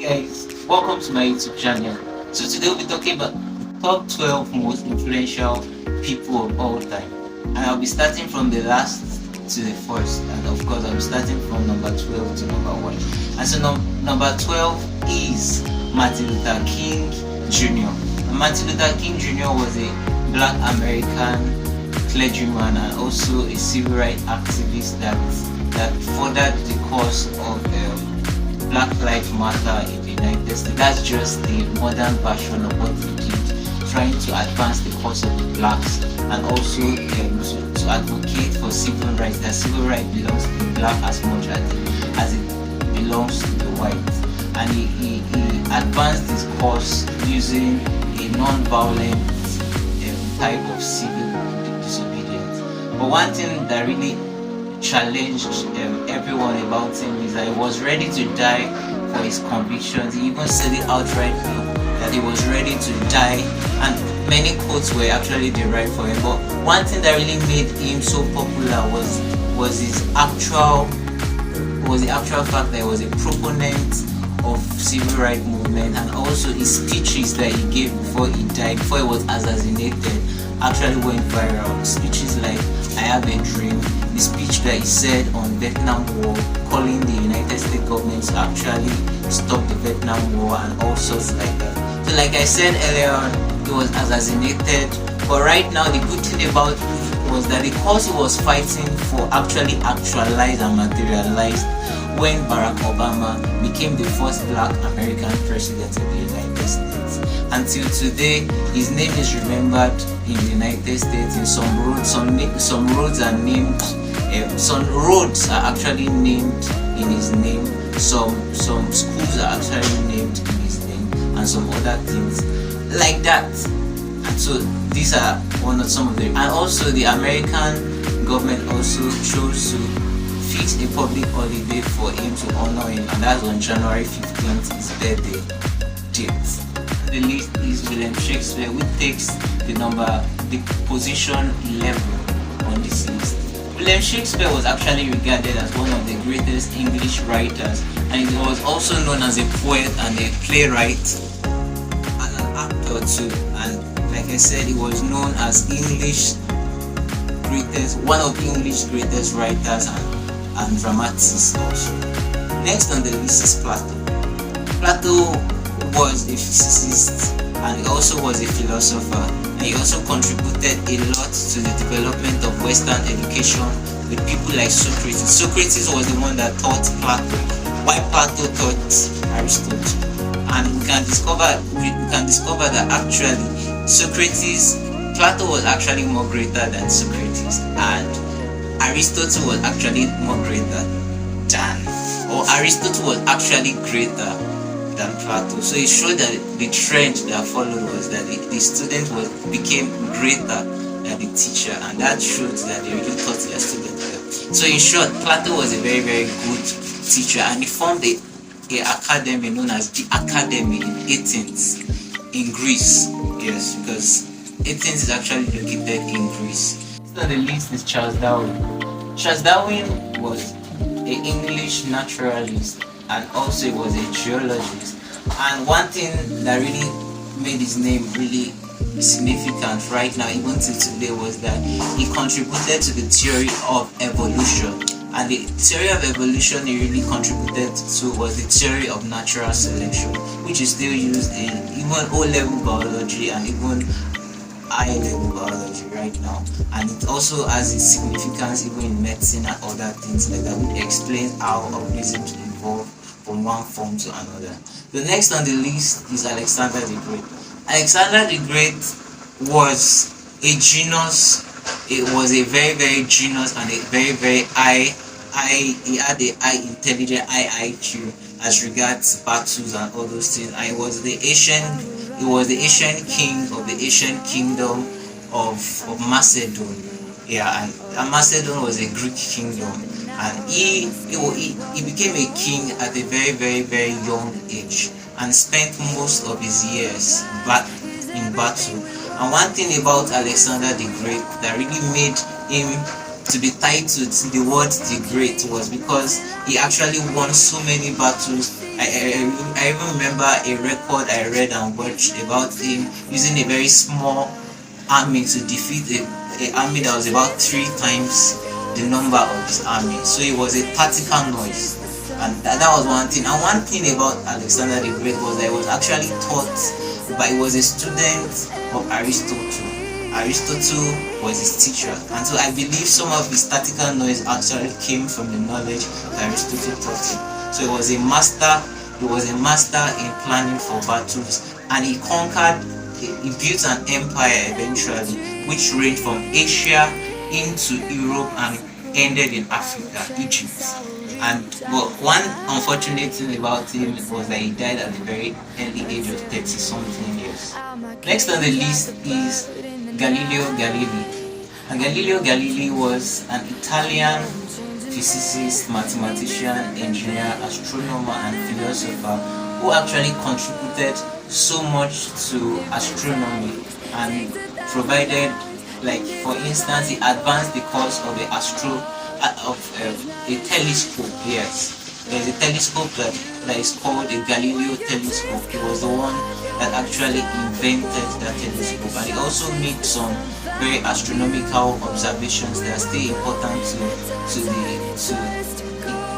Guys, welcome to my YouTube channel. So today we'll be talking about top 12 most influential people of all time, and I'll be starting from the last to the first, and of course I'll be starting from number 12 to number 1. And so number 12 is Martin Luther King Jr. And Martin Luther King Jr. was a black American clergyman and also a civil rights activist that furthered the cause of Black Lives Matter in the United States. That's just the modern version of what he did, trying to advance the cause of the blacks and also to advocate for civil rights. That civil right belongs to the black as much as it belongs to the white. And he advanced this cause using a non-violent type of civil disobedience. But one thing that really challenged everyone about him is that he was ready to die for his convictions. He even said it outright that he was ready to die, and many quotes were actually derived for him. But one thing that really made him so popular was the actual fact that he was a proponent of civil rights movement, and also his speeches that he gave before he died, before he was assassinated, actually went viral. Speeches like "I have a dream," the speech that he said on Vietnam War, calling the United States government to actually stop the Vietnam War, and all sorts like that. So like I said earlier on, he was assassinated, but right now the good thing about it was that the cause he was fighting for actually actualized and materialized when Barack Obama became the first black American president of the United States. Until today, his name is remembered in the United States. In some roads are named, some roads are actually named in his name. Some schools are actually named in his name, and some other things like that. And so these are some of them. And also the American government also chose to fix a public holiday for him to honor him, and that's on January 15th, his birthday date. The list is William Shakespeare, which takes the position 11 on this list. William Shakespeare was actually regarded as one of the greatest English writers, and he was also known as a poet and a playwright and an actor too. And like I said, he was known as one of English greatest writers and dramatists also. Next on the list is Plato. Plato was a physicist, and he also was a philosopher, and he also contributed a lot to the development of Western education with people like Socrates. Socrates was the one that taught Plato, while Plato taught Aristotle. And we can discover that actually Plato was actually more greater than Socrates, and Aristotle was actually Aristotle was actually greater than Plato. So it showed that the trend that followed was that the student became greater than the teacher, and that showed that they really taught their student well. So in short, Plato was a very, very good teacher, and he formed a academy known as the Academy in Athens in Greece. Yes, because Athens is actually located in Greece. So the list is Charles Darwin. Charles Darwin was an English naturalist, and also he was a geologist. And one thing that really made his name really significant right now, even till today, was that he contributed to the theory of evolution. And the theory of evolution he really contributed to was the theory of natural selection, which is still used in even O-level biology and even high-level biology right now. And it also has its significance even in medicine and other things like that, which explains how organisms evolve from one form to another. The next on the list is Alexander the Great. Alexander the Great was a genius. It was a very, very genius and a very, very he had a high intelligence, high IQ as regards battles and all those things. And he was the ancient king of the ancient kingdom of Macedon. Yeah, and Macedon was a Greek kingdom, and he became a king at a very, very, very young age, and spent most of his years back in battle. And one thing about Alexander the Great that really made him to be titled the word the Great was because he actually won so many battles I even remember a record I read and watched about him using a very small army to defeat a army that was about 3 times the number of his army. So it was a tactical noise, and that was one thing. And one thing about Alexander the Great was that he was actually taught but he was a student of Aristotle. Aristotle was his teacher, and so I believe some of his tactical noise actually came from the knowledge that Aristotle taught him. So he was a master. He was a master in planning for battles, and he conquered. He built an empire eventually, which ranged from Asia into Europe and ended in Africa, Egypt. And but one unfortunate thing about him was that he died at a very early age of 30 something years. Next on the list is Galileo Galilei. And Galileo Galilei was an Italian physicist, mathematician, engineer, astronomer, and philosopher who actually contributed so much to astronomy and provided, like for instance, he advanced the cause of a telescope. Yes, there's a telescope that is called a Galileo telescope. He was the one that actually invented that telescope, and he also made some very astronomical observations that are still important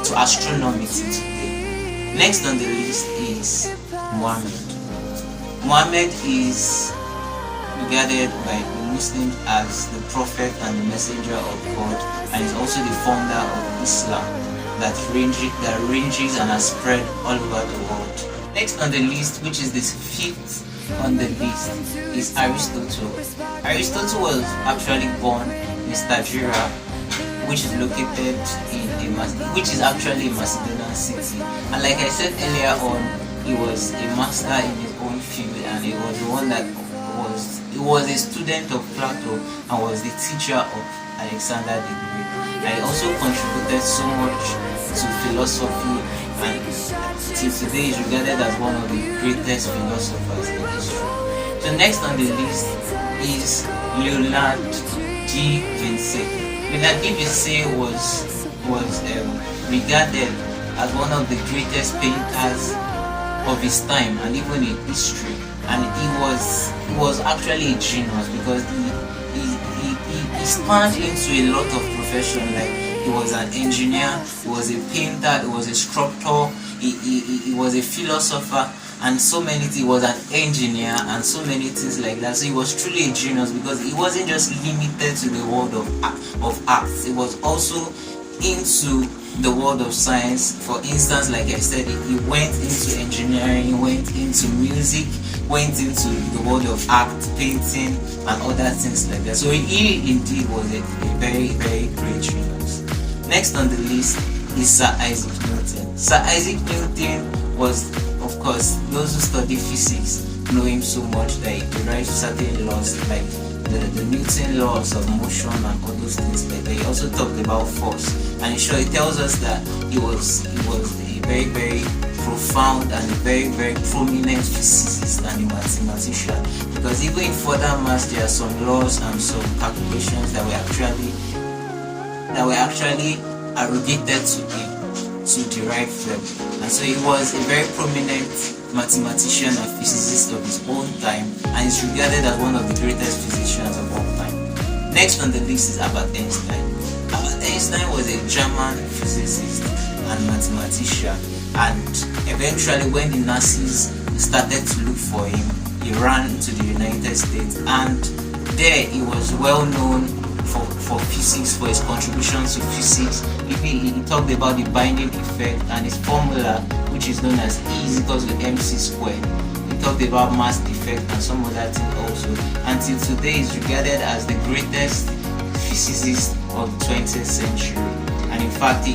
to astronomy today. Next on the list is Muhammad. Muhammad is regarded by the Muslims as the prophet and the messenger of God, and is also the founder of Islam that ranges and has spread all over the world. Next on the list, which is the fifth on the list, is Aristotle. Aristotle was actually born in Stagira, which is located which is actually a Macedonian city. And like I said earlier on, he was a master in his own field, and he was the one that was a student of Plato and was the teacher of Alexander the Great. And he also contributed so much to philosophy, and till today is regarded as one of the greatest philosophers in history. So next on the list is Leonard da Vinci. Leonard da Vinci was regarded as one of the greatest painters of his time and even in history. And he was actually a genius because he spanned into a lot of professions. Like he was an engineer, he was a painter, he was a sculptor, he was a philosopher, and so many things. He was an engineer and so many things like that. So he was truly a genius because he wasn't just limited to the world of arts. He was also into the world of science. For instance, like I said, he went into engineering, he went into music, went into the world of art, painting, and other things like that. So he indeed was a very, very great genius. Next on the list is Sir Isaac Newton. Sir Isaac Newton was, of course, those who study physics know him so much that he derived certain laws like the Newton laws of motion and all those things like that. He also talked about force, and he tells us that he was a very, very profound and a very, very prominent physicist and a mathematician, because even in further maths there are some laws and some calculations that were actually arrogated to him to derive them. And so he was a very prominent mathematician and physicist of his own time, and is regarded as one of the greatest physicians of all time. Next on the list is Albert Einstein. Albert Einstein was a German physicist and mathematician, and eventually when the Nazis started to look for him, he ran to the United States, and there he was well known for physics, for his contributions to physics. He talked about the binding effect and his formula, which is known as E is equals to mc squared. He talked about mass defect and some other things also. Until today, he is regarded as the greatest physicist of the 20th century. And in fact,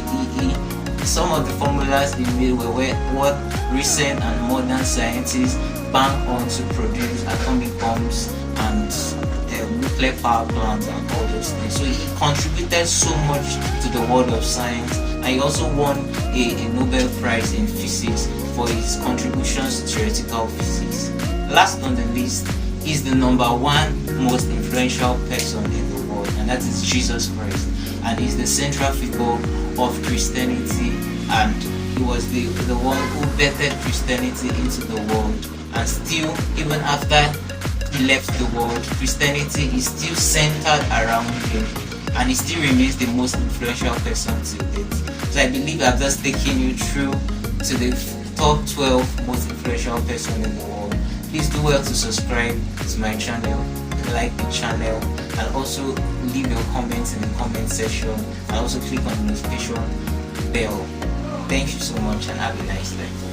some of the formulas he made were what recent and modern scientists bank on to produce atomic bombs and nuclear power plants and all those things. So he contributed so much to the world of science, and he also won a Nobel Prize in physics for his contributions to theoretical physics. Last on the list is the #1 most influential person in the world, and that is Jesus Christ, and he's the central figure of Christianity and He was the one who bettered Christianity into the world, and still, even after he left the world, Christianity is still centered around him, and he still remains the most influential person to date. So I believe I've just taken you through to the top 12 most influential person in the world. Please do well to subscribe to my channel, like the channel, and also leave your comments in the comment section, and also click on the notification bell. Thank you so much and have a nice day.